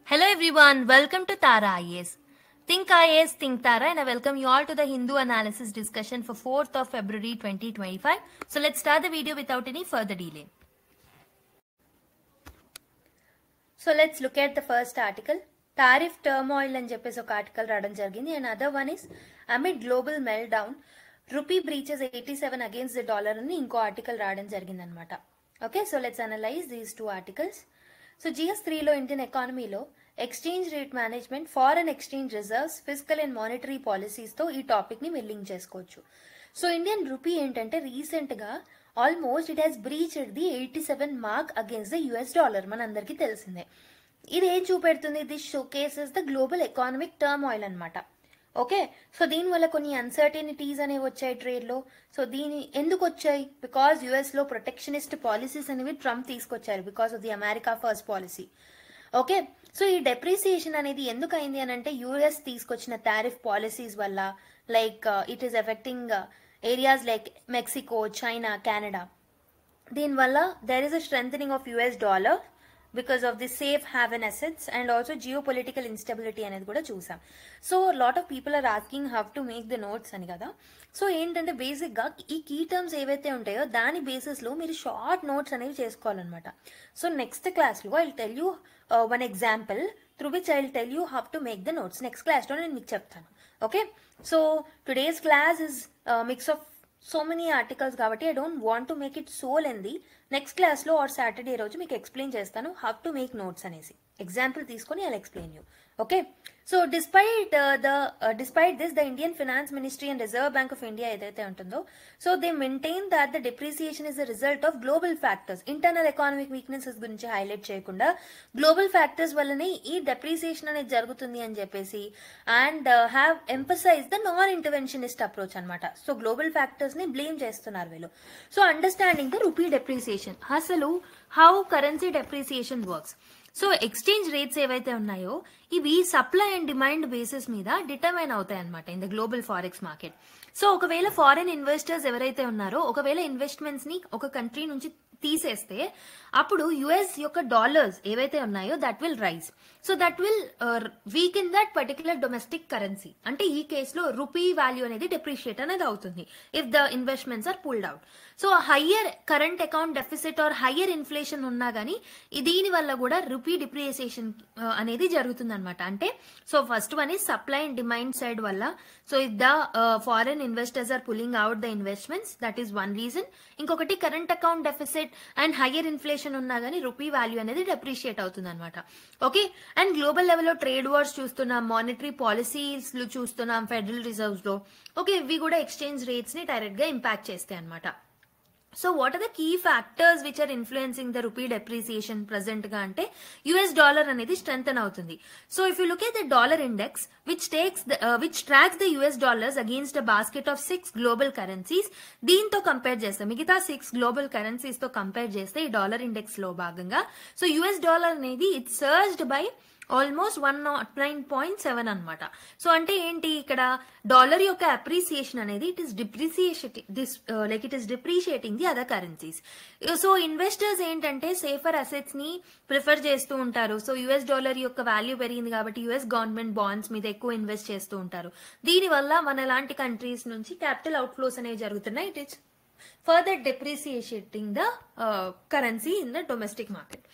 Hello everyone, welcome to Tara IAS. Think IAS, Think Tara, and I welcome you all to the Hindu analysis discussion for 4th of February 2025. So let's start the video without any further delay. So let's look at the first article. Tariff turmoil and చెప్పేసి ఒక article రావడం జరిగింది, and other one is amid global meltdown rupee breaches 87 against the dollar అని ఇంకో article రావడం జరిగింది అనమాట. Okay, so let's analyse these two articles. So GS3లో ఇండియన్ ఎకానమీలో exchange rate management, foreign exchange reserves, physical and monetary పాలసీస్తో ఈ టాపిక్ని మీరు లింక్ చేసుకోవచ్చు. సో ఇండియన్ రూపీ ఏంటంటే రీసెంట్గా almost it has breached the 87 mark against the US dollar, మనందరికీ తెలిసిందే. ఇది ఏం చూపెడుతుంది? This showcases the global economic turmoil అనమాట. ఓకే, సో దీనివల్ల కొన్ని అన్సర్టనిటీస్ అనేవి వచ్చాయి ట్రేడ్లో. సో దీని ఎందుకు వచ్చాయి? బికాజ్ యుఎస్లో ప్రొటెక్షనిస్ట్ పాలసీస్ అనేవి ట్రంప్ తీసుకొచ్చారు because of the America first policy. Okay, so ఈ డెప్రిసియేషన్ అనేది ఎందుకు అయింది అని అంటే యుఎస్ తీసుకొచ్చిన టారిఫ్ పాలసీస్ వల్ల, like it is affecting areas like Mexico, China, Canada. దీనివల్ల there is a strengthening of US dollar because of the safe haven assets and also geopolitical instability అనేది కూడా చూసాం. So lot of people are asking how to make the notes అని కదా. So ఏంటంటే బేసిక్గా ఈ key terms ఏవైతే ఉంటాయో దాని బేసిస్లో మీరు షార్ట్ నోట్స్ అనేవి చేసుకోవాలన్నమాట. సో నెక్స్ట్ క్లాస్లో I will tell you one example through which I will tell you how to make the notes. Next క్లాస్లో నేను మీకు చెప్తాను. Okay, so today's class is mix of so many articles కాబట్టి I don't want to make it so lengthy. Next క్లాస్లో or Saturday రోజు మీకు explain చేస్తాను how to make notes అనేసి. ఎగ్జాంపుల్ తీసుకొని I explain you. Okay, so despite this the Indian finance ministry and Reserve Bank of India ఏదైతే ఉంటుందో, so they maintain that the depreciation is the result of global factors. Internal economic weaknesses గురించి highlight చేయకుండా global factors వల్లనే ఈ depreciation అనేది జరుగుతుంది అని చెప్పేసి and have emphasised the non interventionist approach అనమాట. సో గ్లోబల్ ఫ్యాక్టర్స్ ని బ్లేమ్ చేస్తున్నారు వీళ్ళు. So understanding the rupee depreciation, అసలు how currency depreciation works. So exchange rates ఏవైతే ఉన్నాయో ఇవి సప్లై అండ్ డిమాండ్ బేసిస్ మీద డిటర్మైన్ అవుతాయి అనమాట in the global forex market. So ఒకవేళ ఫారెన్ ఇన్వెస్టర్స్ ఎవరైతే ఉన్నారో ఒకవేళ ఇన్వెస్ట్మెంట్స్ ని ఒక కంట్రీ నుంచి తీసేస్తే అప్పుడు యుఎస్ యొక్క డాలర్స్ ఏవైతే ఉన్నాయో that will rise. So that will weak in that particular domestic currency. అంటే ఈ కేసులో రూపీ వాల్యూ అనేది డెప్రిషియేట్ అనేది అవుతుంది if the investments are pulled out. So higher current account deficit or higher inflation ఉన్నా కానీ దీని వల్ల కూడా రూపీ డిప్రిసియేషన్ అనేది జరుగుతుంది అనమాట. అంటే so first one is supply and demand side వల్ల. So if the foreign investors are pulling out the investments, that is one reason. ఇంకొకటి current account deficit and higher inflation ఉన్నా కానీ రూపీ వాల్యూ అనేది depreciate అవుతుంది అనమాట. Okay, and global లెవెల్లో trade wars చూస్తున్నాం, monetary policies చూస్తున్నాం ఫెడరల్ రిజర్వ్స్ లో. ఓకే, ఇవి కూడా ఎక్స్చేంజ్ రేట్స్ ని డైరెక్ట్ గా ఇంపాక్ట్ చేస్తాయి అనమాట. So what are the key factors which are influencing the rupee depreciation present గా అంటే యుఎస్ డాలర్ అనేది స్ట్రెంథన్ అవుతుంది. So if you look at the dollar index which tracks the US dollars against a basket of 6 global currencies, దీంతో compare చేస్తే మిగతా 6 global currencies తో compare చేస్తే ఈ డాలర్ ఇండెక్స్ లో భాగంగా సో యుఎస్ డాలర్ అనేది ఇట్ సర్జ్డ్ బై ఆల్మోస్ట్ 109.7 అనమాట. సో అంటే ఏంటి, ఇక్కడ డాలర్ యొక్క అప్రిసియేషన్ అనేది it is depreciating the other currencies. So investors ఏంటంటే సేఫర్ అసెట్స్ ని ప్రిఫర్ చేస్తూ ఉంటారు. సో యుఎస్ డాలర్ యొక్క వాల్యూ పెరిగింది కాబట్టి యుఎస్ గవర్నమెంట్ బాండ్స్ మీద ఎక్కువ ఇన్వెస్ట్ చేస్తూ ఉంటారు. దీనివల్ల మన లాంటి కంట్రీస్ నుంచి క్యాపిటల్ అవుట్ఫ్లోస్ అనేవి జరుగుతున్నాయి. It is further depreciating the currency in the domestic market.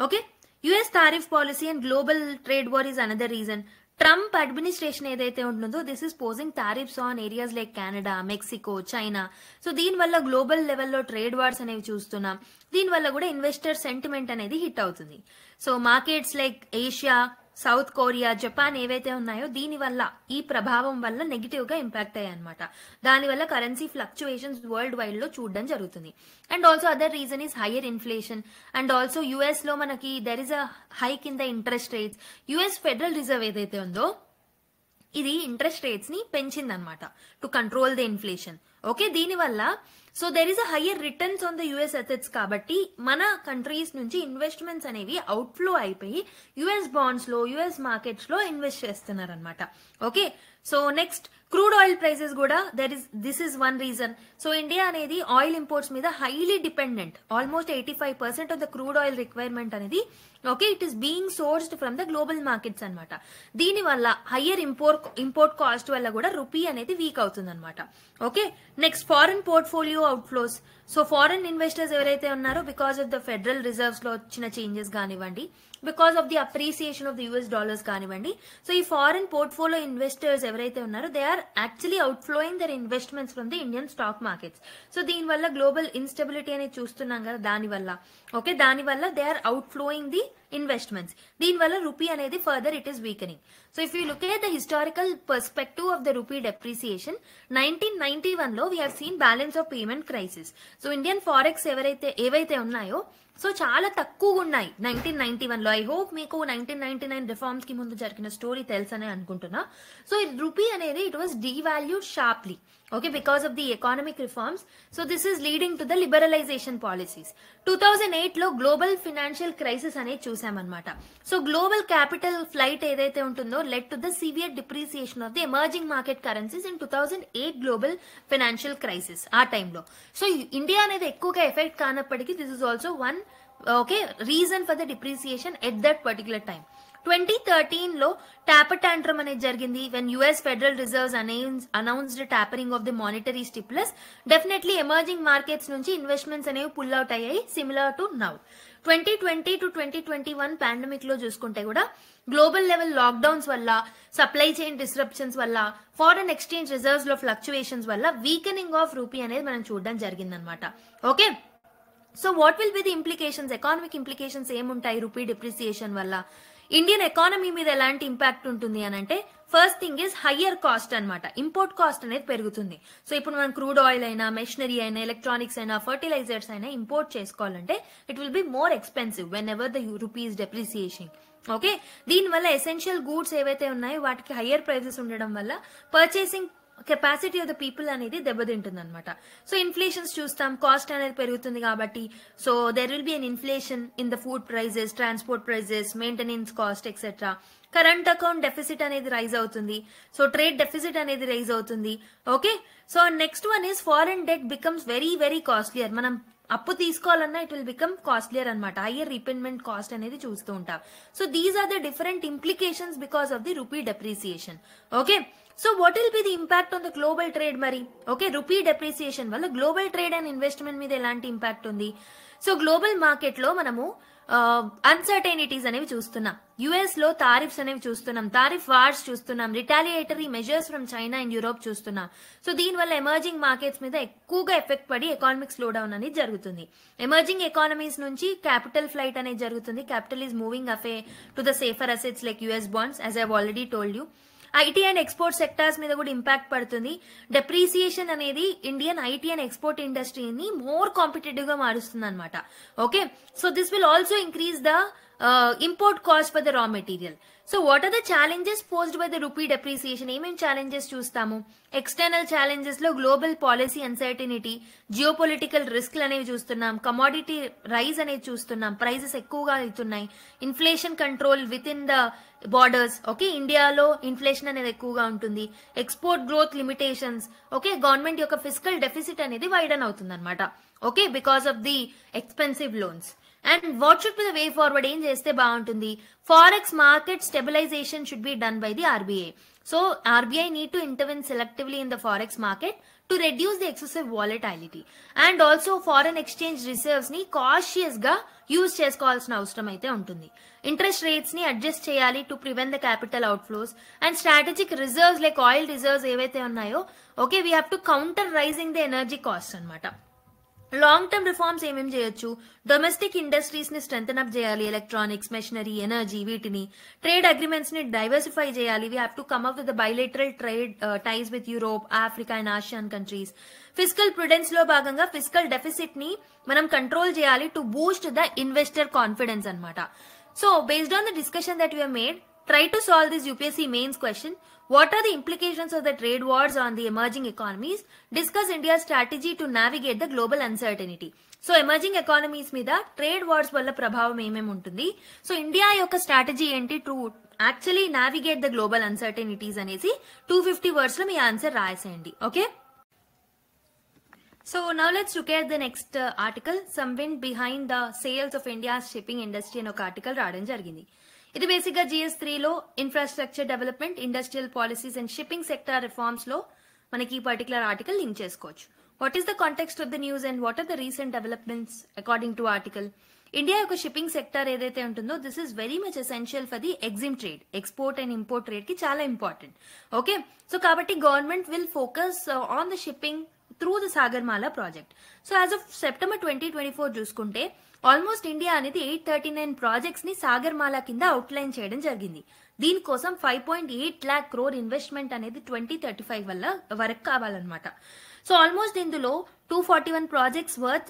Okay, US tariff policy and global trade war is another reason. Trump administration ఏదైతే ఉంటుందో this is posing tariffs on areas like Canada, Mexico, China. So దీనివల్ల global లెవెల్లో trade wars అనేవి చూస్తున్నాం. దీనివల్ల కూడా investor sentiment అనేది hit అవుతుంది. So markets like Asia, south Korea, Japan ఏవైతే ఉన్నాయో దీనివల్ల ఈ ప్రభావం వల్ల నెగిటివ్ గా ఇంపాక్ట్ అయ్యాయి అనమాట. దానివల్ల కరెన్సీ ఫ్లక్చుయేషన్స్ వరల్డ్ వైడ్ లో చూడడం జరుగుతుంది. And also other reason is higher inflation. And also US లో మనకి there is a hike in the interest rates. US federal reserve ఏదైతే ఉందో ఇది ఇంట్రెస్ట్ రేట్స్ ని పెంచిందనమాట to control the inflation. Okay, దీనివల్ల so there is a higher returns on the US assets కాబట్టి మన కంట్రీస్ నుంచి ఇన్వెస్ట్మెంట్స్ అనేవి అవుట్ఫ్లో అయిపోయి యుఎస్ బాండ్స్ లో యుఎస్ మార్కెట్స్ లో ఇన్వెస్ట్ చేస్తున్నారు అనమాట. Okay, so next crude oil prices కూడా this is one reason. So India అనేది ఆయిల్ ఇంపోర్ట్స్ మీద highly dependent. Almost 85% of the crude oil requirement అనేది okay it is being sourced from the global markets అనమాట. దీని వల్ల higher import cost వల్ల కూడా rupee అనేది వీక్ అవుతుంది అనమాట. Okay, next foreign portfolio outflows. So foreign investors ఎవరైతే ఉన్నారో because of the federal reserves లో వచ్చిన చేంజెస్ కానివ్వండి, because of the appreciation of the US dollars కానివ్వండి, సో ఈ ఫారెన్ పోర్ట్ఫోలియో ఇన్వెస్టర్స్ ఎవరైతే ఉన్నారో they are actually outflowing their investments from the Indian stock markets. So దీనివల్ల గ్లోబల్ ఇన్స్టెబిలిటీ అనేది చూస్తున్నాం కదా, దానివల్ల they are outflowing the investments. దీనివల్ల రూపీ అనేది further it is weakening. So if you look at the historical perspective of the rupee depreciation, 1991 లో we have seen balance of payment crisis. So Indian forex ఏవైతే ఉన్నాయో so చాలా తక్కువగా ఉన్నాయి 1991 లో. I hope మీకు 1999 రిఫార్మ్స్ కి ముందు జరిగిన స్టోరీ తెలుసనే అనుకుంటున్నా. సో రూపీ అనేది it was devalued sharply, okay, because of the economic reforms. So this is leading to the liberalization policies. 2008 లో గ్లోబల్ ఫైనాన్షియల్ క్రైసిస్ అనేది చూసామన్నమాట. సో గ్లోబల్ క్యాపిటల్ ఫ్లైట్ ఏదైతే ఉంటుందో led to the severe depreciation of the emerging market currencies in 2008 global financial crisis. ఆ టైంలో so India అనేది ఎక్కువగా effect కానప్పటికీ this is also one okay reason for the depreciation at that particular time. 2013 లో taper tantrum అనేది జరిగింది. When US federal reserves announced tapering of the monetary stimulus, definitely emerging markets నుంచి investments అనేవి pull out అయ్యాయి, similar to now. 2020 to 2021 pandemic లో చూసుకుంటే కూడా global level lockdowns వల్ల, సప్లై చైన్ డిస్రప్షన్స్ వల్ల, ఫారెన్ ఎక్స్చేంజ్ రిజర్వ్స్ లో ఫ్లక్చుయేషన్స్ వల్ల వీకెనింగ్ ఆఫ్ రూపీ అనేది మనం చూడడం జరిగిందనమాట. Okay, so what will be the implications, economic implications ఏముంటాయి రూపీ డిప్రిసియేషన్ వల్ల? ఇండియన్ ఎకానమీ మీద ఎలాంటి ఇంపాక్ట్ ఉంటుంది అని అంటే, first thing is higher cost అనమాట. ఇంపోర్ట్ కాస్ట్ అనేది పెరుగుతుంది. సో ఇప్పుడు మనం క్రూడ్ ఆయిల్ అయినా, మెషినరీ అయినా, ఎలక్ట్రానిక్స్ అయినా, ఫర్టిలైజర్స్ అయినా ఇంపోర్ట్ చేసుకోవాలంటే it will be more expensive when ever the rupee is depreciation. Okay, దీనివల్ల ఎసెన్షియల్ గూడ్స్ ఏవైతే ఉన్నాయో వాటికి హయ్యర్ ప్రైసెస్ ఉండడం వల్ల purchasing capacity of the people అనేది దెబ్బతింటుంది అనమాట. సో ఇన్ఫ్లేషన్స్ చూస్తాం, కాస్ట్ అనేది పెరుగుతుంది కాబట్టి. So there will be an inflation in the food prices, transport prices, maintenance cost etcetera. Current account deficit అనేది రైజ్ అవుతుంది. సో ట్రేడ్ డెఫిసిట్ అనేది రైజ్ అవుతుంది. Okay, so next one is foreign debt becomes very very costlier. మనం అప్పు తీసుకోవాలన్నా it will become costlier అనమాట. Higher repayment cost అనేది చూస్తూ ఉంటాం. So these are the different implications because of the rupee depreciation. Okay, so what will be the impact on the global trade మరి? Okay, rupee depreciation వల్ల global trade and investment మీద ఎలాంటి impact ఉంది? So global market లో మనము అన్సర్టైనిటీస్ అనేవి చూస్తున్నాం. US లో టారిఫ్స్ అనేవి చూస్తున్నాం, టారిఫ్ వార్స్ చూస్తున్నాం, retaliatory measures from China and Europe చూస్తున్నాం. సో దీనివల్ల ఎమర్జింగ్ మార్కెట్స్ మీద ఎక్కువగా ఎఫెక్ట్ పడి ఎకానమిక్ స్లో డౌన్ అనేది జరుగుతుంది. ఎమర్జింగ్ ఎకానమీస్ నుంచి క్యాపిటల్ ఫ్లైట్ అనేది జరుగుతుంది. Capital is moving away to the safer assets like US bonds, as I already told you. IT and export sectors మీద కూడా ఇంపాక్ట్ పడుతుంది. డెప్రిసియేషన్ అనేది ఇండియన్ ఐటీ అండ్ ఎక్స్పోర్ట్ ఇండస్ట్రీని మోర్ కాంపిటేటివ్ గా మారుస్తుంది అనమాట. Okay, so this will also increase the import cost for the raw material. So what are the challenges posed by the rupee depreciation? ఏమేమి challenges చూస్తాము? External challenges లో global policy uncertainty, geopolitical రిస్క్లు అనేవి చూస్తున్నాం, commodity rise అనేది చూస్తున్నాం, prices ఎక్కువగా అవుతున్నాయి, inflation control with in the borders. Okay, ఇండియాలో ఇన్ఫ్లేషన్ అనేది ఎక్కువగా ఉంటుంది, export growth limitations. Okay, government యొక్క ఫిస్కల్ డెఫిసిట్ అనేది వైడన్ అవుతుంది అనమాట. Okay, because of the expensive loans. And what should be the way forward? ఏం చేస్తే బాగుంటుంది? Forex market stabilisation should be done by the RBI. So RBI need to intervene selectively in the forex market to reduce the excessive volatility. And also foreign exchange reserves ని cautious గా use చేసుకోవాల్సిన అవసరం అయితే ఉంటుంది. Interest rates ని adjust చేయాలి to prevent the capital outflows. And strategic reserves like oil reserves ఏవైతే ఉన్నాయో, okay, we have to counter rising the energy cost అనమాట. లాంగ్ టర్మ్ రిఫార్మ్స్ ఏమేమి చేయొచ్చు? డొమెస్టిక్ ఇండస్ట్రీస్ ని స్ట్రెంథన్ అప్ చేయాలి, ఎలక్ట్రానిక్స్, మెషినరీ, ఎనర్జీ, వీటిని. Trade agreements ని diversify చేయాలి. We have to come up with the bilateral trade ties with Europe, Africa and Asian countries. Fiscal prudence లో భాగంగా fiscal deficit ని మనం కంట్రోల్ చేయాలి to boost the investor confidence అనమాట. So based on the discussion that we have made, Try to solve this UPSC mains question. What are the implications of the trade wars on the emerging economies? Discuss India's strategy to navigate the global uncertainty. So emerging economies మీద trade wars వల్ల ప్రభావం ఏమేమి ఉంటుంది, so India యొక్క strategy ఏంటి to actually navigate the global uncertainties అనేసి 250 words లో మీ ఆన్సర్ రాసేయండి. Okay, so now let's look at the next article. Some wind behind the sales of India shipping industry అని ఒక ఆర్టికల్ రావడం జరిగింది. ఇది బేసిక్ గా GS3 లో infrastructure development, industrial policies and shipping sector reforms లో మనకి ఈ పర్టికులర్ ఆర్టికల్ లింక్ చేసుకోవచ్చు. What is the context of the news and what are the recent developments according to article? India యొక్క షిప్పింగ్ సెక్టర్ ఏదైతే ఉంటుందో this is very much essential for the EXIM trade, export and import trade కి చాలా important. Okay, so కాబట్టి government will focus on the shipping through the Sagarmala project. So as of September 2024 చూసుకుంటే almost India అనేది 839 projects ని సాగర్మాల కింద outline చేయడం జరిగింది. దీనికోసం 5.8 lakh crore ఇన్వెస్ట్మెంట్ అనేది 2035 వరకు కావాలన్నమాట. సో ఆల్మోస్ట్ ఇందులో 241 ప్రాజెక్ట్స్ వర్త్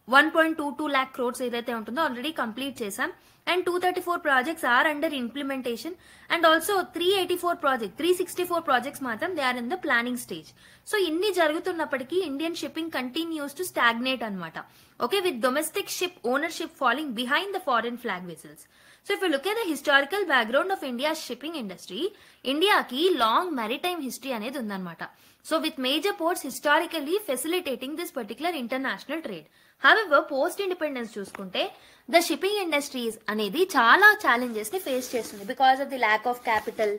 1.22 lakh crores ఏదైతే ఉంటుందో ఆల్రెడీ కంప్లీట్ చేశాం. And 234 projects are under implementation and also 364 projects మాత్రం they are in the planning stage. So ఇన్ని జరుగుతున్నప్పటికీ Indian shipping continues to stagnate అనమాట. Okay, with domestic ship ownership falling behind the foreign flag vessels. So if you look at the historical background of India's shipping industry, ఇండియాకి long maritime history అనేది ఉందన్నమాట. So with major ports historically facilitating this particular international trade. However, post independence చూసుకుంటే the shipping industries అనేది చాలా challenges ని face చేస్తుంది because of the lack of capital,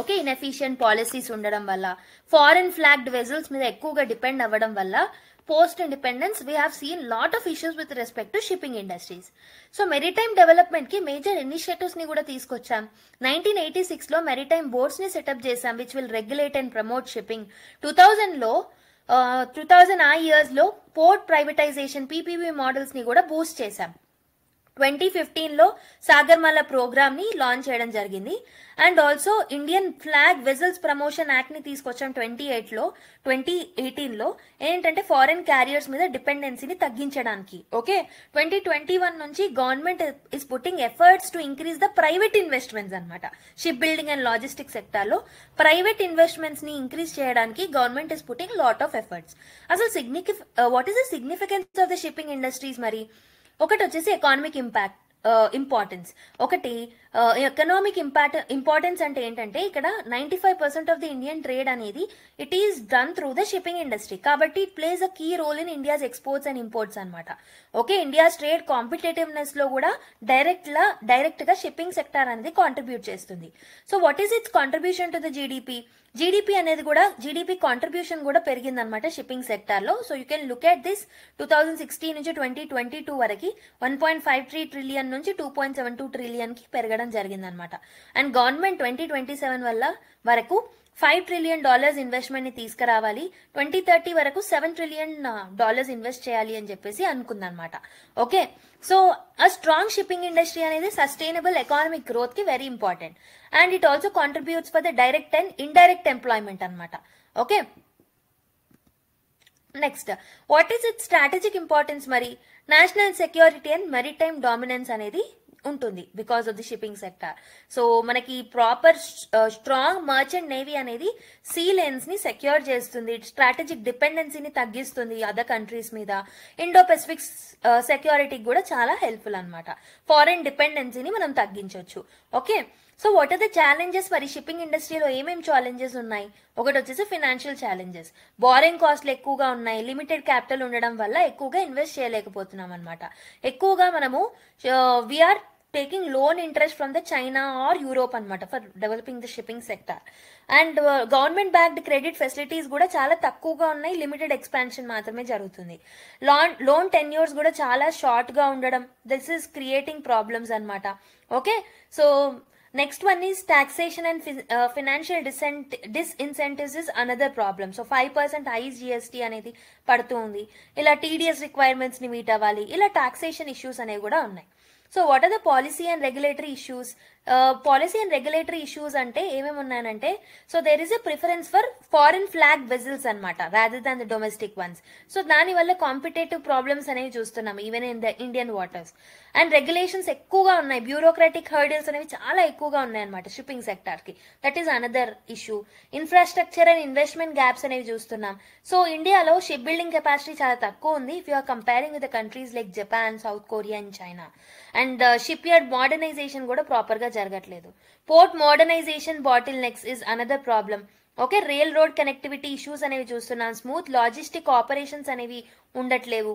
okay, inefficient policies ఉండడం వల్ల, ఫారెన్ ఫ్లాగ్డ్ వెజల్స్ మీద ఎక్కువగా డిపెండ్ అవ్వడం వల్ల post independence we have seen lot of issues with respect to shipping industries. So maritime development కి major initiatives ని కూడా తీసుకొచ్చాం. 1986 లో మెరిటైమ్ బోర్డ్స్ ని సెటప్ చేశాం which will regulate and promote shipping. 2000 ఆ ఇయర్స్ లో పోర్ట్ ప్రైవేటైజేషన్ PPP మోడల్స్ ని కూడా బూస్ట్ చేశాం. 2015 లో సాగర్మాల ప్రోగ్రామ్ ని లాంచ్ చేయడం జరిగింది. And also Indian flag vessels promotion act ని తీసుకొచ్చాం 2018 లో ఏంటంటే ఫారెన్ క్యారియర్స్ మీద డిపెండెన్సీని తగ్గించడానికి. ఓకే, 2021 నుంచి government is putting efforts to increase the private investments అనమాట. Ship building and logistic sector లో ప్రైవేట్ ఇన్వెస్ట్మెంట్స్ ని ఇంక్రీజ్ చేయడానికి government is putting lot of efforts. అసలు what is the significance of the shipping industries? మరి ఒకటి వచ్చేసి economic importance. ఒకటి economic importance అంటే ఏంటంటే ఇక్కడ 95% ఆఫ్ ది ఇండియన్ ట్రేడ్ అనేది it is done through the shipping industry. కాబట్టి it plays a key role in India's exports and imports అనమాట. ఓకే, ఇండియాస్ ట్రేడ్ కాంపిటేటివ్నెస్ లో కూడా డైరెక్ట్ గా షిప్పింగ్ సెక్టర్ అనేది కాంట్రిబ్యూట్ చేస్తుంది. So what is it's contribution to the GDP అనేది కూడా GDP contribution కూడా పెరిగింది అనమాట షిప్పింగ్ సెక్టర్ లో. So you can look at this 2016 నుంచి 2022 వరకు 1.53 ట్రిలియన్ నుంచి 2.72 ట్రిలియన్ కి పెరగడం జరిగిందనమాట. అండ్ గవర్నమెంట్ 2027 వరకు $5 trillion ఇన్వెస్ట్మెంట్ ని తీసుకురావాలి, 2030 వరకు $7 trillion ఇన్వెస్ట్ చేయాలి అని చెప్పేసి అనుకుందనమాట. ఓకే, సో ఆ స్ట్రాంగ్ షిప్పింగ్ ఇండస్ట్రీ అనేది సస్టైనబుల్ ఎకానమిక్ గ్రోత్ కి very important and it also contributes for the direct and indirect employment అనమాట. Okay, next what is it strategic importance? మరి national security and maritime dominance అనేది ఉంటుంది because of the shipping sector. So మనకి proper strong merchant navy అనేది sea lanes ని secure చేస్తుంది, strategic డిపెండెన్సీని తగ్గిస్తుంది అదర్ కంట్రీస్ మీద, ఇండో పెసిఫిక్ సెక్యూరిటీకి కూడా చాలా హెల్ప్ఫుల్ అనమాట. ఫారెన్ డిపెండెన్సీని మనం తగ్గించవచ్చు. Okay, so what are the challenges? మరి షిప్పింగ్ ఇండస్ట్రీలో ఏమేమి ఛాలెంజెస్ ఉన్నాయి? ఒకటి వచ్చేసి ఫినాన్షియల్ ఛాలెంజెస్, బారింగ్ కాస్ట్లు ఎక్కువగా ఉన్నాయి, లిమిటెడ్ క్యాపిటల్ ఉండడం వల్ల ఎక్కువగా ఇన్వెస్ట్ చేయలేకపోతున్నాం అనమాట. ఎక్కువగా మనము we are taking loan interest from the China or Europe అనమాట for developing the shipping sector. And government backed credit facilities కూడా చాలా తక్కువగా ఉన్నాయి, లిమిటెడ్ ఎక్స్పాన్షన్ మాత్రమే జరుగుతుంది. లోన్ టెన్యూర్స్ కూడా చాలా షార్ట్ గా ఉండడం, దిస్ ఈస్ క్రియేటింగ్ ప్రాబ్లమ్స్ అనమాట. Okay, so next one is taxation and financial disincentives is another problem. So 5% IGST అనేది పడుతూ ఉంది. ఇలా TDS రిక్వైర్మెంట్స్ ని మీట్ అవ్వాలి, ఇలా టాక్సేషన్ ఇష్యూస్ అనేవి కూడా ఉన్నాయి. So what are the policy and regulatory issues? Policy and regulatory issues అంటే ఏమేమి ఉన్నాయంటే, so there is a preference for foreign flag vessels అనమాట rather than the domestic ones. So దానివల్ల కాంపిటేటివ్ ప్రాబ్లమ్స్ అనేవి చూస్తున్నాం even in the Indian waters. And regulations ఎక్కువగా ఉన్నాయి, bureaucratic hurdles అనేవి చాలా ఎక్కువగా ఉన్నాయి అనమాట షిప్పింగ్ సెక్టార్ కి. That is another issue. Infrastructure and investment gaps అనేవి చూస్తున్నాం. సో ఇండియాలో షిప్ బిల్డింగ్ కెపాసిటీ చాలా తక్కువ ఉంది if you are comparing with the countries like Japan, South Korea and China. And shipyard modernization కూడా proper గా జరగట్లేదు. Port modernization bottlenecks is another problem. Okay, rail road connectivity issues అనేవి చూస్తున్నాం. Smooth logistic operations అనేవి ఉండట్లేవు.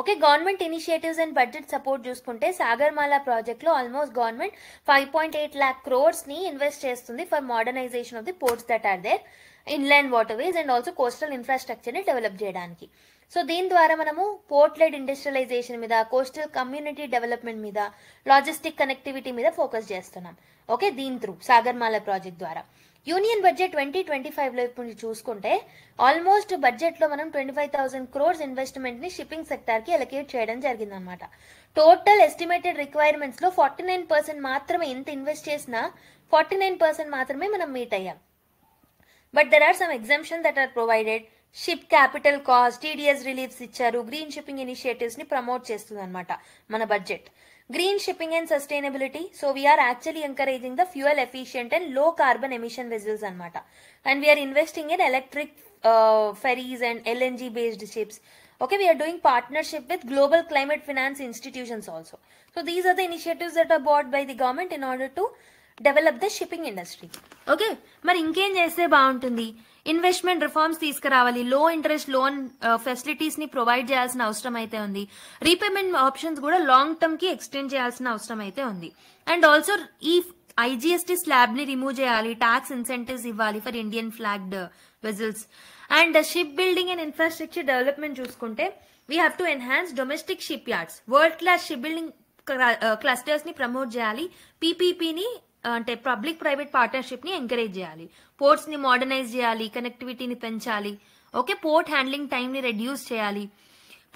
Okay, government initiatives and budget support చూసుకుంటే Sagarmala project లో almost government 5.8 lakh crores ని ఇన్వెస్ట్ చేస్తుంది for modernization of the ports that are there, inland waterways and also coastal infrastructure ని develop చేయడానికి. సో దీని ద్వారా మనము పోర్ట్ లెడ్ ఇండస్ట్రియలైజేషన్ మీద, కోస్టల్ కమ్యూనిటీ డెవలప్మెంట్ మీద, లాజిస్టిక్ కనెక్టివిటీ మీద ఫోకస్ చేస్తున్నాం. ఓకే, దీని త్రూ సాగర్మాల ప్రాజెక్ట్ ద్వారా. యూనియన్ బడ్జెట్ 2025 లో ఇప్పుడు చూసుకుంటే ఆల్మోస్ట్ బడ్జెట్ లో మనం 25,000 crores ఇన్వెస్ట్మెంట్ ని షిప్పింగ్ సెక్టార్ కి అలొకేట్ చేయడం జరిగిందనమాట. టోటల్ ఎస్టిమేటెడ్ రిక్వైర్మెంట్స్ లో 49% మాత్రమే, ఇంత ఇన్వెస్ట్ చేసినా 49% మాత్రమే మనం మీట్ అయ్యాం. But there are some exemption that are provided. Ship capital cost, TDS reliefs ఇచ్చారు. గ్రీన్ షిప్పింగ్ ఇనిషియేటివ్స్ ని ప్రమోట్ చేస్తుంది అనమాట మన budget. Green shipping and sustainability, so we're actually encouraging the fuel efficient and low carbon emission vessels అనమాట. And we're investing in electric ferries and LNG based ships. Okay, we are doing partnership with global climate finance institutions also. So these are the initiatives that are brought by the government in order to develop the shipping industry. Okay, మరి ఇంకేం చేస్తే బాగుంటుంది? Investment reforms తీసుకురావాలి. Low interest loan facilities ని provide చేయాల్సిన అవసరం అయితే ఉంది. రీపేమెంట్ ఆప్షన్స్ కూడా లాంగ్ టర్మ్ కి ఎక్స్టెండ్ చేయాల్సిన అవసరం అయితే ఉంది. అండ్ ఆల్సో ఈ IGST స్లాబ్ ని రిమూవ్ చేయాలి. ట్యాక్స్ ఇన్సెంటివ్స్ ఇవ్వాలి for Indian flagged vessels. And ship building and infrastructure development చూసుకుంటే we have to enhance domestic shipyards. World class ship building clusters ని ప్రమోట్ చేయాలి. పీపీపీని అంటే పబ్లిక్ ప్రైవేట్ పార్ట్నర్షిప్ ని encourage చేయాలి. పోర్ట్స్ ని మోడర్నైజ్ చేయాలి, కనెక్టివిటీని పెంచాలి. ఓకే, పోర్ట్ హ్యాండ్లింగ్ టైం ని రెడ్యూస్ చేయాలి.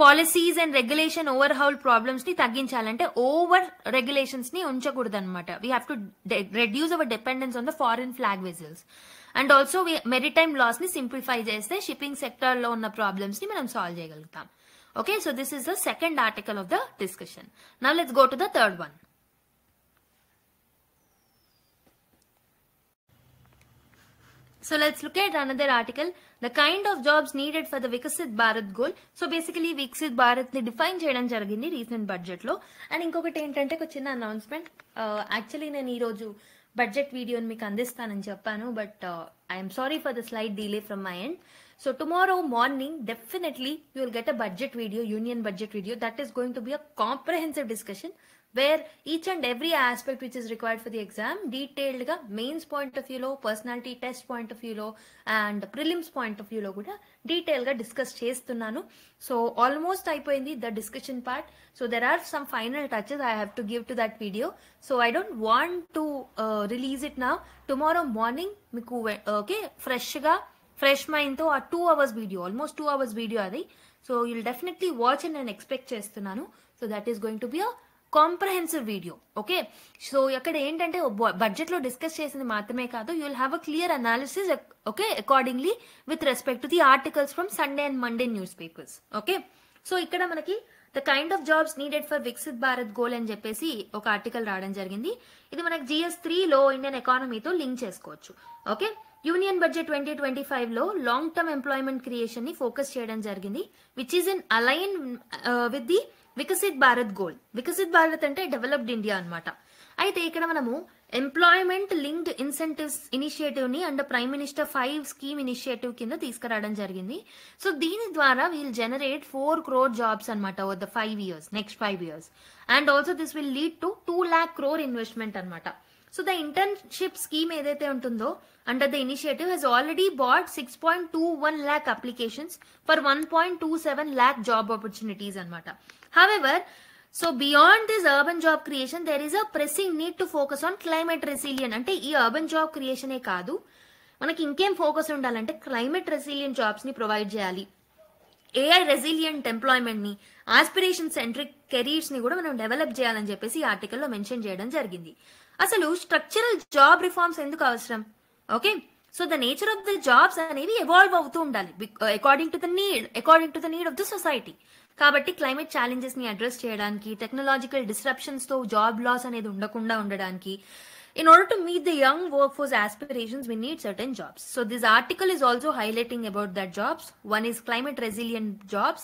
Policies and regulation overhaul problems ని తగ్గించాలంటే ఓవర్ రెగ్యులేషన్స్ ని ఉంచకూడదు అనమాట. We have to reduce our dependence on the foreign flag vessels. And also maritime laws ని సింప్లిఫై చేస్తే షిప్పింగ్ సెక్టర్ లో ఉన్న ప్రాబ్లమ్స్ ని మనం సాల్వ్ చేయగలుగుతాం. Okay, so this is the second article of the discussion. Now let's go to the third one. So let's look at another article, the kind of jobs needed for the Viksit Bharat goal. So basically Viksit Bharat ni define చేయడం జరిగింది recent budget లో. And ఇంకొకటి ఏంటంటే ఒక చిన్న announcement. Actually నేను ఈ రోజు బడ్జెట్ వీడియోని మీకు అందిస్తానని చెప్పాను, but I'm sorry for the slight delay from my end. So tomorrow morning definitely you will get a budget video, union budget video, that is going to be a comprehensive discussion where each and every aspect which is required for the exam detailed ga mains point of view lo, personality test point of view lo and prelims point of view lo kuda detail ga discuss chestunnanu. So almost అయిపోయింది the discussion part. So there are some final touches I have to give to that video, so I don't want to release it now. Tomorrow morning మీకు okay fresh mind తో ఆ 2 hours video, almost 2 hours video అది. So you'll definitely watch and నేను expect చేస్తున్నాను. So that is going to be a comprehensive video. Okay, so అక్కడ ఏంటంటే budget లో discuss చేసింది మాత్రమే కాదు, you will have a clear analysis okay accordingly with respect to the articles from Sunday and Monday news papers. Okay, so ఇక్కడ మనకి the kind of jobs needed for Viksit Bharat goal అని చెప్పేసి ఒక ఆర్టికల్ రావడం జరిగింది. ఇది మనకి GS3 లో ఇండియన్ ఎకానమీతో లింక్ చేసుకోవచ్చు. ఓకే, యూనియన్ బడ్జెట్ 2025 లో లాంగ్ టర్మ్ ఎంప్లాయ్మెంట్ క్రియేషన్ ని ఫోకస్ చేయడం జరిగింది, which is in align with the Viksit Bharat goal. Viksit Bharat అంటే డెవలప్డ్ ఇండియా అనమాట. అయితే ఇక్కడ మనము ఎంప్లాయ్మెంట్ లింక్డ్ ఇన్సెంటివ్స్ ఇనిషియేటివ్ ని and prime minister 5 scheme initiative కింద తీసుకురావడం జరిగింది. సో దీని ద్వారా వీల్ జనరేట్ 4 crore జాబ్స్ అనమాట over the 5 years, next 5 years. And also this will lead to 2 lakh crore investment అనమాట. సో ద ఇంటర్న్షిప్ స్కీమ్ ఏదైతే ఉంటుందో under the initiative has already bought 6.21 lakh applications for 1.27 lakh job opportunities anamata. However, so beyond this urban job creation there is a pressing need to focus on climate resilience. అంటే ఈ urban job creation ఏ కాదు, మనకి ఇంకేం focus ఉండాలంటే climate resilient jobs ని provide చేయాలి. AI resilient employment ని, aspiration centric careers ని కూడా మనం డెవలప్ చేయాలని చెప్పేసి ఈ ఆర్టికల్లో మెన్షన్ చేయడం జరిగింది. అసలు స్ట్రక్చరల్ జాబ్ రిఫార్మ్స్ ఎందుకు అవసరం? Okay, so the nature of the jobs అనేవి ఎవాల్వ్ అవుతూ ఉండాలి according to the need of the society. కాబట్టి క్లైమేట్ ఛాలెంజెస్ ని అడ్రస్ చేయడానికి, టెక్నాలజికల్ డిస్రప్షన్స్ తో జాబ్ లాస్ అనేది ఉండకుండా ఉండడానికి, in order to meet the young workforce aspirations, we need certain jobs. So this article is also highlighting about that jobs. One is climate resilient jobs,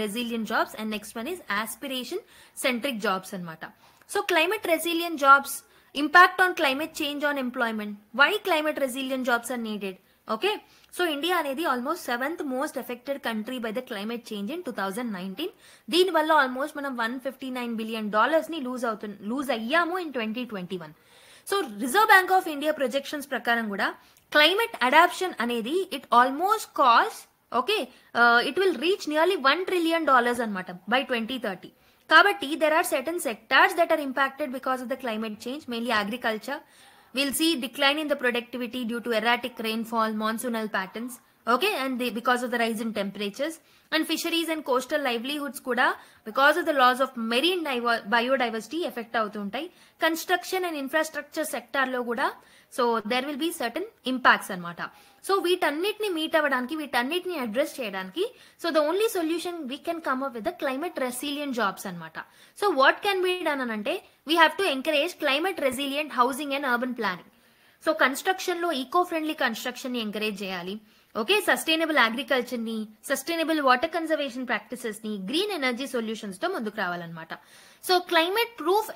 resilient jobs, and next one is aspiration centric jobs anamata. So climate resilient jobs, impact on climate change on employment. Why climate resilient jobs are needed? Okay, so India అనేది almost 7th most affected country by the climate change in 2019. దీని వల్ల almost మనం $159 billion ని lose అయ్యాము in 2021. So Reserve Bank of India projections ప్రకారం కూడా climate adaption అనేది it almost cost it will reach nearly $1 trillion అనమాట బై 2030. కాబట్టి there are certain sectors that are impacted because of the climate change, mainly agriculture. We'll see decline in the productivity due to erratic rainfall, monsoonal patterns, okay, and because of the rise in temperatures. And fisheries and coastal livelihoods kuda because of the loss of marine biodiversity affect avutuntayi. Construction and infrastructure sector lo kuda so there will be certain impacts anamata. So వీటన్నిటిని meet అవ్వడానికి, వీటన్నిటిని address చేయడానికి, so the only solution we can come up with the climate resilient jobs అనమాట. So what can be done అని అంటే we have to encourage climate resilient housing and urban planning. So construction లో eco friendly construction ని encourage చేయాలి. Okay, sustainable agriculture ని, sustainable water conservation practices ని, green energy solutions తో ముందుకు రావాలన్నమాట. So climate proof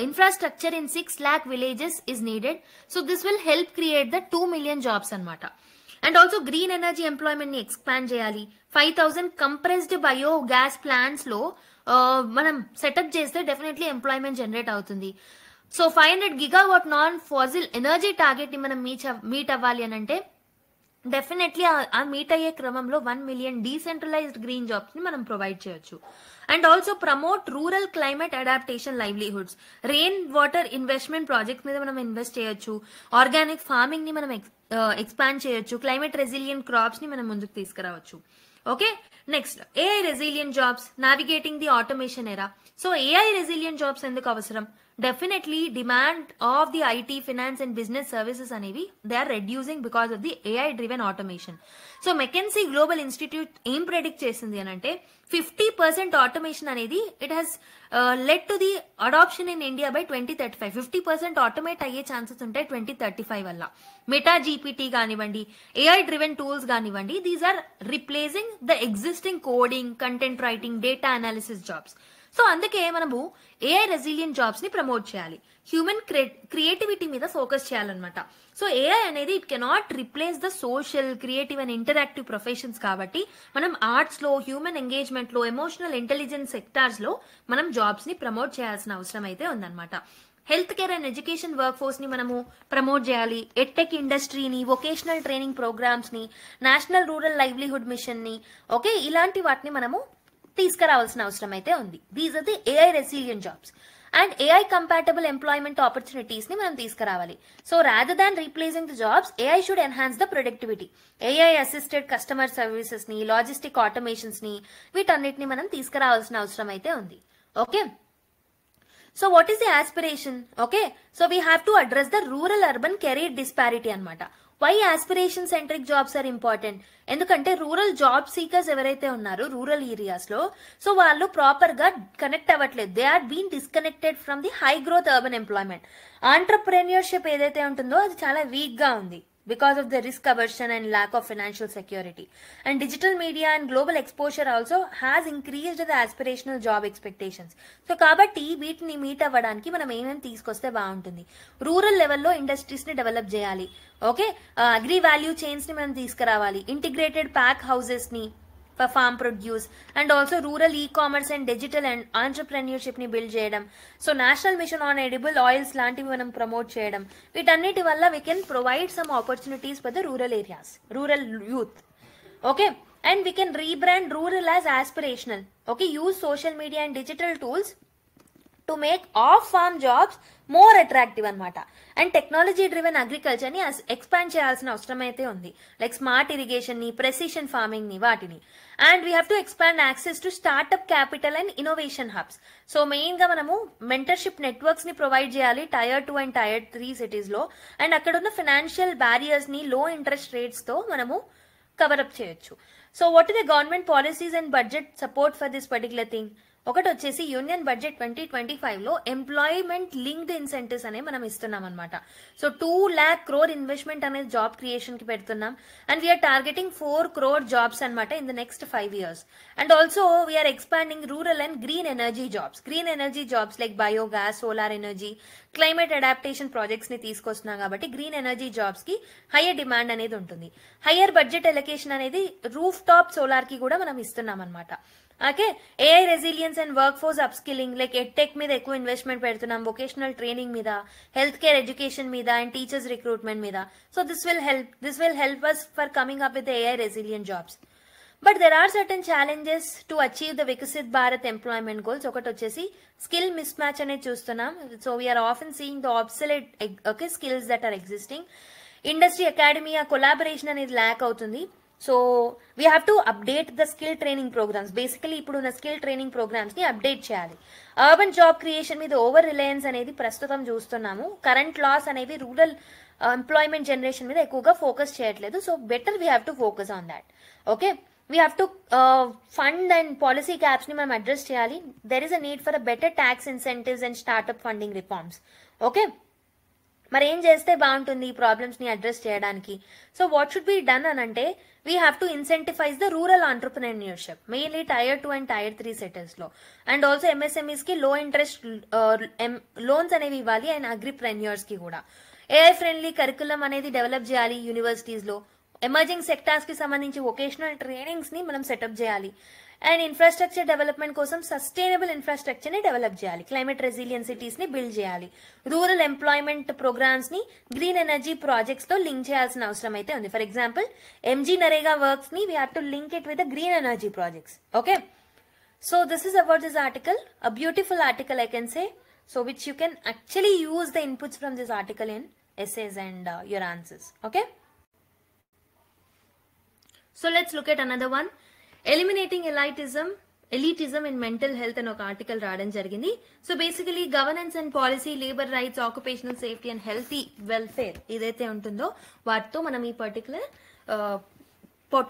infrastructure in 6 lakh villages is needed. So this will help create the 2 million jobs అనమాట. And also green energy employment ని expand చేయాలి. 5,000 compressed bio gas plants లో మనం setup చేస్తే definitely employment generate అవుతుంది. So 500 gigawatt non fossil energy target ని మనం meet అవ్వాలి అని అంటే డెఫినెట్లీ ఆ మీట్ అయ్యే క్రమంలో 1 million డీసెంట్రలైజ్డ్ గ్రీన్ జాబ్స్ ని మనం ప్రొవైడ్ చేయొచ్చు. And also promote rural climate adaptation livelihoods, rain water investment projects మీద మనం ఇన్వెస్ట్ చేయొచ్చు. ఆర్గానిక్ ఫార్మింగ్ ని మనం ఎక్స్పాండ్ చేయొచ్చు. క్లైమేట్ రెసిలియంట్ క్రాప్స్ ని మనం ముందుకు తీసుకురావచ్చు. Okay, next AI resilient jobs, navigating the automation era. So AI resilient jobs ఎందుకు అవసరం? Definitely demand of the IT, finance and business services అనేవి they are reducing because of the AI driven automation. So McKinsey Global Institute ఏం predict చేసింది అని అంటే 50% automation అనేది it has led to the adoption in India by 2035. 50% automate అయ్యే chances ఉంటాయి 2035 వల్ల. Meta GPT కానివ్వండి, ఏఐ డ్రివెన్ టూల్స్ కానివ్వండి, these are replacing the existing coding, content writing, data analysis jobs. So అందుకే మనము ఏఐ రెసిలియంట్ జాబ్స్ ని promote చేయాలి. Human creativity మీద ఫోకస్ చేయాలన్నమాట. సో ఏఐ అనేది it cannot replace the social, creative and interactive professions. కాబట్టి మనం ఆర్ట్స్ లో, హ్యూమన్ ఎంగేజ్మెంట్ లో, ఎమోషనల్ ఇంటెలిజెన్స్ సెక్టార్స్ లో మనం జాబ్స్ ని ప్రమోట్ చేయాల్సిన అవసరం అయితే ఉందన్నమాట. Health care and education workforce ని మనము ప్రమోట్ చేయాలి. ఎడ్టెక్ ఇండస్ట్రీని, వొకేషనల్ ట్రైనింగ్ ప్రోగ్రామ్స్ ని, నేషనల్ రూరల్ లైవ్లీహుడ్ మిషన్ ని, ఓకే, ఇలాంటి వాటిని మనము తీసుకురావాల్సిన అవసరం అయితే ఉంది. These are the AI resilient jobs. And AI compatible employment opportunities ని మనం తీసుకురావాలి. So rather than replacing the jobs, AI should enhance the productivity. AI assisted customer services ని, లాజిస్టిక్ ఆటోమేషన్స్ ని, వీటన్నిటిని మనం తీసుకురావాల్సిన అవసరం అయితే ఉంది. Okay, so what is the aspiration? Okay, so we have to address the rural urban career disparity అనమాట. Why aspiration centric jobs are important? ఎందుకంటే రూరల్ జాబ్ సీకర్స్ ఎవరైతే ఉన్నారో రూరల్ ఏరియాస్ లో, సో వాళ్ళు ప్రాపర్ గా కనెక్ట్ అవ్వట్లేదు. They are been disconnected from the high growth urban employment. Entrepreneurship ఏదైతే ఉంటుందో అది చాలా వీక్ గా ఉంది because of the risk aversion and lack of financial security. And digital media and global exposure also has increased the aspirational job expectations. So kabatti వీటిని meet అవ్వడానికి మనం ఏమేమి తీసుకొస్తే బాగుంటుంది? రూరల్ లెవెల్లో ఇండస్ట్రీస్ ని డెవలప్ చేయాలి. ఓకే, అగ్రి వాల్యూ చైన్స్ ని మనం తీసుకురావాలి. ఇంటిగ్రేటెడ్ ప్యాక్ హౌసెస్ ని for farm produce, and also rural e-commerce and digital and entrepreneurship ni build cheyadam. So national mission on edible oils lantivi manam promote cheyadam. Vitanniti valla we can provide some opportunities for the rural areas, rural youth. Okay, and we can rebrand rural as aspirational. Okay, use social media and digital tools to make of farm jobs more attractive అనమాట. And technology driven agriculture ని expand చేయాల్సిన అవసరం అయితే ఉంది, like smart irrigation ని, precision farming ని, వాటిని. And we have to expand access to startup capital and innovation hubs. So main గా మనము మెంటర్షిప్ నెట్వర్క్స్ ని ప్రొవైడ్ చేయాలి Tier 2 అండ్ Tier 3 సిటీస్ లో. అండ్ అక్కడ ఉన్న ఫైనాన్షియల్ బ్యారియర్స్ ని లో ఇంట్రెస్ట్ రేట్స్ తో మనము కవరప్ చేయొచ్చు. So what is the government policies and budget support for this particular thing? ఒకటి వచ్చేసి యూనియన్ బడ్జెట్ 2025 లో ఎంప్లాయ్మెంట్ లింక్డ్ ఇన్సెంటివ్స్ అనే మనం ఇస్తున్నాం అనమాట. సో 2 lakh crore ఇన్వెస్ట్మెంట్ అనేది జాబ్ క్రియేషన్ కి పెడుతున్నాం. And we're targeting 4 crore jobs అనమాట in the next 5 years. And also we're expanding rural and green energy jobs. Green energy jobs like biogas, solar energy, climate adaptation projects ని తీసుకొస్తున్నాం కాబట్టి green energy jobs కి higher demand అనేది ఉంటుంది. Higher budget allocation అనేది rooftop solar కి కూడా మనం ఇస్తున్నాం అనమాట. Okay, AI resilience and workforce upskilling like edtech మీద ఎక్కువ ఇన్వెస్ట్మెంట్ పెడుతున్నాం, వొకేషనల్ ట్రైనింగ్ మీద, హెల్త్ కేర్ ఎడ్యుకేషన్ మీద, అండ్ టీచర్స్ రిక్రూట్మెంట్ మీద. So this will help us for coming up with AI resilient jobs. But there are certain challenges to achieve the Viksit Bharat employment goals. ఒకటి వచ్చేసి skill mismatch అనేది చూస్తున్నాం. So we're often seeing the obsolete skills that are existing. Industry academia collaboration అనేది lack అవుతుంది. So we have to update the skill training programmes. Basically ఇప్పుడున్న skill training programmes ని update చేయాలి. Urban job creation మీద over reliance అనేది ప్రస్తుతం చూస్తున్నాము. Current laws అనేవి రూరల్ ఎంప్లాయ్మెంట్ జనరేషన్ మీద ఎక్కువగా ఫోకస్ చేయట్లేదు. So better we have to focus on that. Okay, we have to fund and policy gaps ని మనం అడ్రస్ చేయాలి. There is a need for a better tax incentives and startup funding reforms. Okay, మరి ఏం చేస్తే బాగుంటుంది ఈ problems ని address చేయడానికి? So what should be done అని అంటే we have to incentivize the rural entrepreneurship mainly Tier 2 and Tier 3 settles లో. అండ్ ఆల్సో ఎంఎస్ఎంఈస్ కి లో ఇంట్రెస్ట్ లోన్స్ అనేవి ఇవ్వాలి, అండ్ అగ్రిప్రెన్యూర్స్ కి కూడా. ఏఐ ఫ్రెండ్లీ కరికులం అనేది డెవలప్ చేయాలి యూనివర్సిటీస్ లో. ఎమర్జింగ్ సెక్టార్స్ కి సంబంధించి వొకేషనల్ ట్రైనింగ్స్ ని మనం సెటప్ చేయాలి. అండ్ ఇన్ఫ్రాస్ట్రక్చర్ డెవలప్మెంట్ కోసం సస్టైనబుల్ ఇన్ఫ్రాస్ట్రక్చర్ ని డెవలప్ చేయాలి. క్లైమేట్ రెసిలియన్ సిటీస్ ని బిల్డ్ చేయాలి. రూరల్ ఎంప్లాయ్మెంట్ ప్రోగ్రామ్స్ ని గ్రీన్ ఎనర్జీ ప్రాజెక్ట్స్ తో లింక్ చేయాల్సిన అవసరం అయితే ఉంది. For example MG NREGA works ని we have to link it with the green energy projects. Okay, so this is about this article, a beautiful article I can say, so which you can actually use the inputs from this article in essays and your answers. Okay, so let's look at another one. Eliminating elitism in mental health అని ఒక article రావడం జరిగింది. So basically governance and policy, labour rights, occupational safety and healthy welfare ఏదైతే ఉంటుందో వాటితో మనం ఈ particular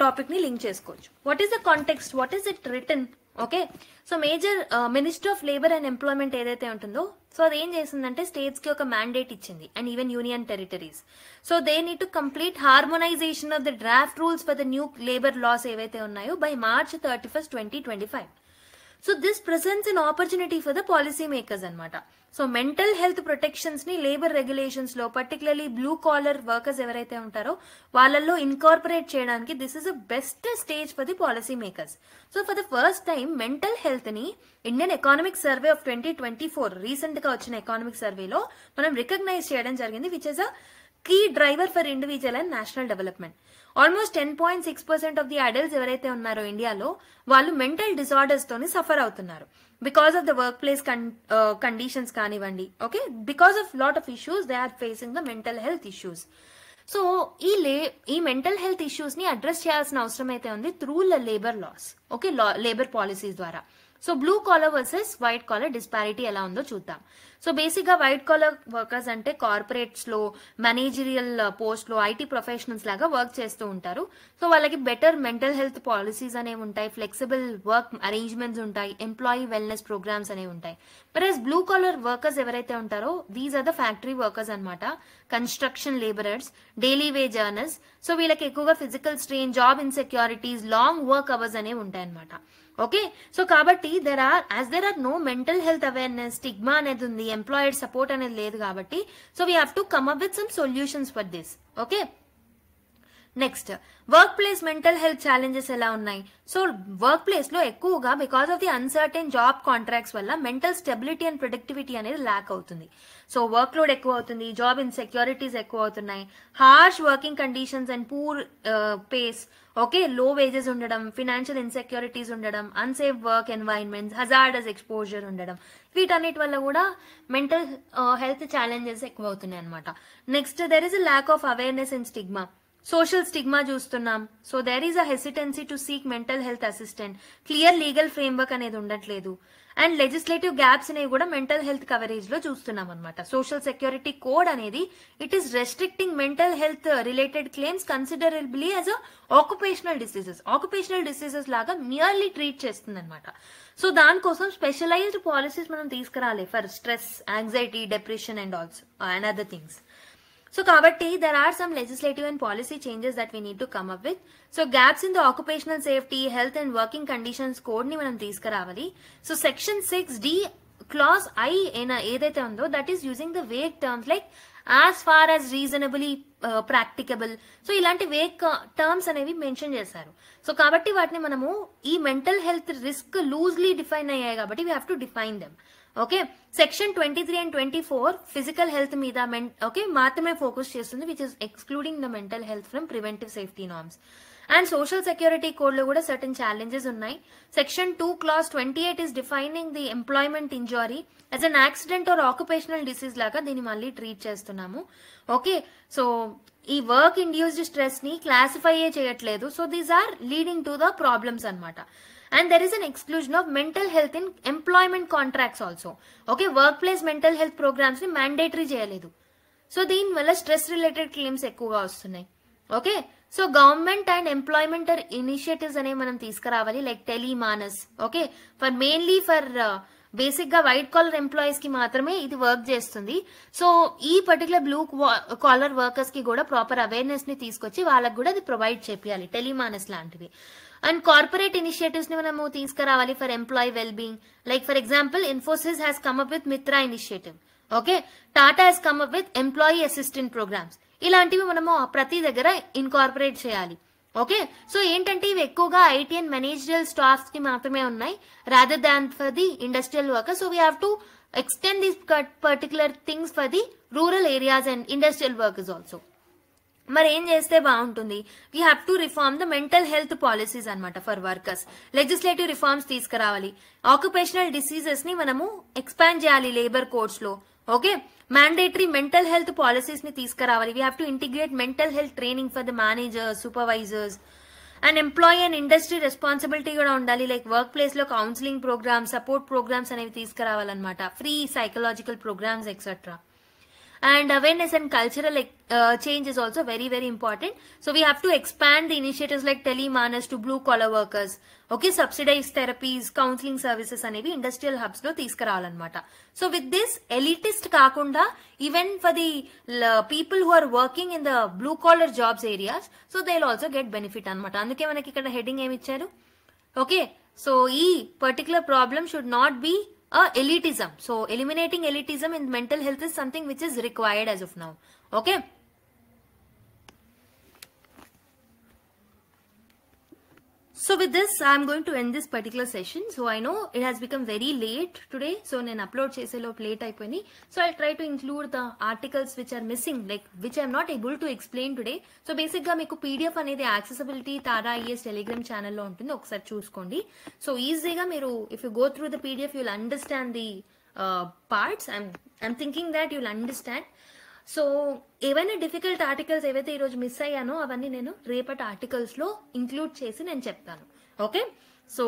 topic ని లింక్ చేసుకోవచ్చు. What is the context, what is it written? Okay, so major minister of labour and employment ఏదైతే ఉంటుందో so అది ఏం చేసిందంటే స్టేట్స్ కి ఒక మ్యాండేట్ ఇచ్చింది, and even union territories. So they need to complete harmonisation of the draft rules for the new labour laws ఏవైతే ఉన్నాయో by March 31, 2025. So this presents an opportunity for the policy makers అనమాట. So mental health protections ని labour regulations లో particularly blue collar workers ఎవరైతే ఉంటారో వాళ్ళల్లో incorporate చేయడానికి this is a best stage for the policy makers. So for the first time mental health ని Indian economic survey of 2024 recent గా వచ్చిన economic సర్వేలో మనం రికగ్నైజ్ చేయడం జరిగింది, which is a key driver for individual and national development. Almost 10.6% of the adults ఎవరైతే ఉన్నారో ఇండియాలో వాళ్ళు మెంటల్ డిసార్డర్స్ తోని సఫర్ అవుతున్నారు because of the workplace conditions కానివ్వండి. Okay, because of lot of issues they are facing the mental health issues. So ఈ mental health issues ని address చేయాల్సిన అవసరం అయితే ఉంది through labour laws. Okay, labour policies ద్వారా. So blue collar versus white collar disparity ఎలా ఉందో చూద్దాం. సో బేసిక్ గా వైట్ కాలర్ వర్కర్స్ అంటే కార్పొరేట్స్ లో, మేనేజరియల్ పోస్ట్ లో, ఐటీ ప్రొఫెషనల్స్ లాగా వర్క్ చేస్తూ ఉంటారు. సో వాళ్ళకి బెటర్ మెంటల్ హెల్త్ పాలసీస్ అనేవి ఉంటాయి, ఫ్లెక్సిబుల్ వర్క్ అరేంజ్మెంట్స్ ఉంటాయి, ఎంప్లాయీ వెల్నెస్ ప్రోగ్రామ్స్ అనేవి ఉంటాయి. వెరస్ బ్లూ కాలర్ వర్కర్స్ ఎవరైతే ఉంటారో these are the factory workers అనమాట, construction labourers, daily wage earners. So వీళ్ళకి ఎక్కువగా physical strain, job insecurities, long work hours అనేవి ఉంటాయి అనమాట. ఓకే, సో కాబట్టి there are no mental health awareness, stigma అనేది ఉంది, ఎంప్లాయర్ సపోర్ట్ అనేది లేదు కాబట్టి so we have to come up with some solutions for this. Okay, next work place mental health challenges ఎలా ఉన్నాయి. సో వర్క్ ప్లేస్ లో ఎక్కువగా because of the uncertain job contracts వల్ల మెంటల్ స్టెబిలిటీ అండ్ ప్రొడక్టివిటీ అనేది lack అవుతుంది. So work load ఎక్కువ అవుతుంది, job insecurities ఎక్కువ అవుతున్నాయి, harsh working conditions and poor pays, okay, low wages ఉండడం, ఫినాన్షియల్ ఇన్సెక్యూరిటీస్ ఉండడం, unsafe work environments, hazardous exposure ఉండడం, వీటన్నిటి వల్ల కూడా మెంటల్ హెల్త్ ఛాలెంజెస్ ఎక్కువ అవుతున్నాయి అనమాట. Next there is a lack of awareness and stigma. Social stigma చూస్తున్నాం. So there is a hesitancy to seek mental health assistant, clear legal framework అనేది ఉండట్లేదు, అండ్ లెజిస్లేటివ్ గ్యాప్స్ అనేవి కూడా మెంటల్ హెల్త్ కవరేజ్ లో చూస్తున్నాం అనమాట. సోషల్ సెక్యూరిటీ కోడ్ అనేది it is restricting mental health related claims considerably as occupational diseases లాగా merely treat చేస్తుంది అనమాట. సో దానికోసం స్పెషలైజ్డ్ పాలసీస్ మనం తీసుకురాలి for stress, anxiety, depression and also and other things. So kabatti there are some legislative and policy changes that we need to come up with. So gaps in the occupational safety, health and working conditions code ni manam teeskaravali. So section 6D clause I edaithe undo that is using the vague terms like as far as reasonably practicable. So ilanti vague terms అనేవి mention చేశారు. So కాబట్టి వాటిని మనము ఈ mental health risk loosely define అయ్యాయి కాబట్టి we have to define them. Okay, section 23 and 24 physical health మీద okay మాత్రమే ఫోకస్ చేస్తుంది, which is excluding the mental health from preventive safety norms. And social security code లో కూడా certain challenges ఉన్నాయి. Section 2 clause 28 is defining the employment injury as an accident or occupational disease లాగా దీన్ని మళ్ళీ treat చేస్తున్నాము. Okay, so ఈ work induced stress ని classify చేయట్లేదు. So these are leading to the problems అనమాట. And there is an exclusion of mental health in employment contracts also. Okay, workplace mental health programs ni mandatory cheyaledu. So దీని వల్ల stress related claims ఎక్కువగా వస్తున్నాయి. Okay, so government and employment initiatives అనేవి మనం తీసుకురావాలి, like Tele MANAS. Okay, for mainly for basic గా white caller employees కి మాత్రమే ఇది వర్క్ చేస్తుంది. సో ఈ పర్టికులర్ బ్లూ కాలర్ వర్కర్స్ కి కూడా ప్రాపర్ అవేర్నెస్ ని తీసుకొచ్చి వాళ్ళకి కూడా అది ప్రొవైడ్ చేయాలి, టెలిమానస్ లాంటివి. అండ్ కార్పొరేట్ ఇనిషియేటివ్స్ ని మనము తీసుకురావాలి for employee well being, like for example Infosys has come up with Mitra initiative. Okay, Tata has come up with employee assistant programmes. ఇలాంటివి మనము ప్రతి దగ్గర ఇన్కార్పొరేట్ చేయాలి. ఓకే, సో ఏంటంటే ఇవి ఎక్కువగా ఐటీ అండ్ మేనేజరియల్ స్టాఫ్స్ కి మాత్రమే ఉన్నాయి, rather than for the industrial workers. So we have to extend these particular things for the rural areas and industrial workers also. మరి ఏం చేస్తే బాగుంటుంది? We have to reform the mental health policies అనమాట for workers. Legislative reforms తీసుకురావాలి. Occupational diseases ని మనము expand చేయాలి labour codes లో. Okay, mandatory mental health policies ని తీసుకురావాలి. We have to integrate mental health training for the managers, supervisors. And employee and industry responsibility కూడా ఉండాలి, లైక్ వర్క్ ప్లేస్ లో కౌన్సిలింగ్ ప్రోగ్రామ్స్, సపోర్ట్ ప్రోగ్రామ్స్ అనేవి తీసుకురావాలన్నమాట, free psychological programmes etcetera. And awareness and cultural change is also very, very important. So we have to expand the initiatives like telemanas to blue collar workers. Okay, subsidized therapies, counseling services అనేవి industrial hubs లో తీసుకురావాలన్నమాట. So with this elitist కాకుండా even for the people who are working in the blue collar jobs areas, so they will also get benefit అనమాట. అందుకే మనకి ఇక్కడ heading ఏమి ఇచ్చారు? ఓకే, సో ఈ particular problem should not be elitism. So eliminating elitism in mental health is something which is required as of now. Okay, so with this I am going to end this particular session. So I know it has become very late today, so నేను upload చేసే లోపు late అయిపోయింది. So I'll try to include the articles which are missing, like which I am not able to explain today. So basic గా మీకు PDF అనేది accessibility తారా IAS Telegram ఛానల్లో ఉంటుంది, ఒకసారి చూసుకోండి. సో ఈజీగా మీరు if you go through the PDF you'll understand the parts. I'm thinking that you'll understand. So ఏవైనా డిఫికల్ట్ ఆర్టికల్స్ ఏవైతే ఈరోజు మిస్ అయ్యానో అవన్నీ నేను రేపటి ఆర్టికల్స్ లో ఇంక్లూడ్ చేసి నేను చెప్తాను. Okay, so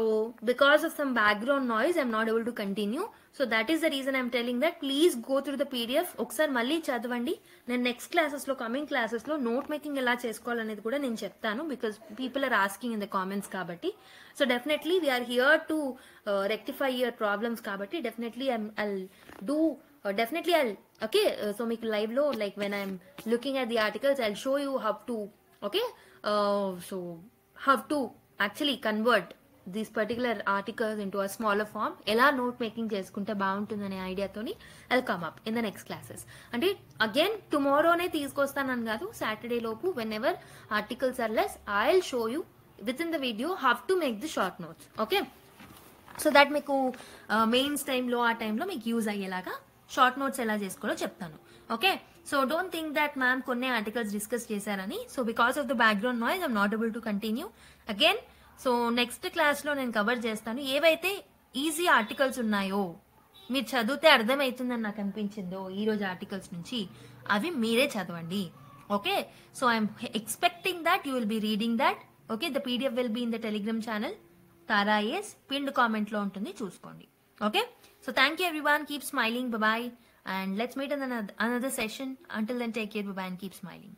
because of some background noise I'm not able to continue. So that is the reason I'm telling that please go through the PDF. ఒకసారి మళ్ళీ చదవండి. నేను నెక్స్ట్ క్లాసెస్ లో, కమింగ్ క్లాసెస్ లో నోట్ మేకింగ్ ఎలా చేసుకోవాలనేది కూడా నేను చెప్తాను, because people are asking in the comments కాబట్టి. So definitely we're here to rectify your problems కాబట్టి definitely I'll okay, so make live low, like when I'm looking at the articles I'll show you how to, okay, so how to actually convert these particular articles into a smaller form, ఎలా note making చేసుకుంటే బాగుంటుందనే ఐడియాతోని I'll come up in the next classes. అంటే again టుమారోనే తీసుకొస్తానని కాదు, Saturday లోపు whenever articles are less I will show you with in the video how to make the short notes. Okay, so that మీకు mains టైంలో ఆ టైంలో మీకు యూజ్ అయ్యేలాగా షార్ట్ నోట్స్ ఎలా చేసుకోవాలో చెప్తాను. Okay, so don't think that ma'am కొన్ని ఆర్టికల్స్ డిస్కస్ చేశారని. So because of the background noise I'm not able to continue again. So next క్లాస్లో నేను కవర్ చేస్తాను ఏవైతే ఈజీ ఆర్టికల్స్ ఉన్నాయో, మీరు చదివితే అర్థమవుతుందని నాకు అనిపించిందో ఈ రోజు ఆర్టికల్స్ నుంచి, అవి మీరే చదవండి. Okay, so I'm expecting that you will be reading that. Okay, the PDF will be in the Telegram channel Tara IAS, pinned comment lo untundi chuskondi. Okay, so thank you everyone, keep smiling, bye bye, and let's meet in another session. Until then, take care, bye bye, and keep smiling.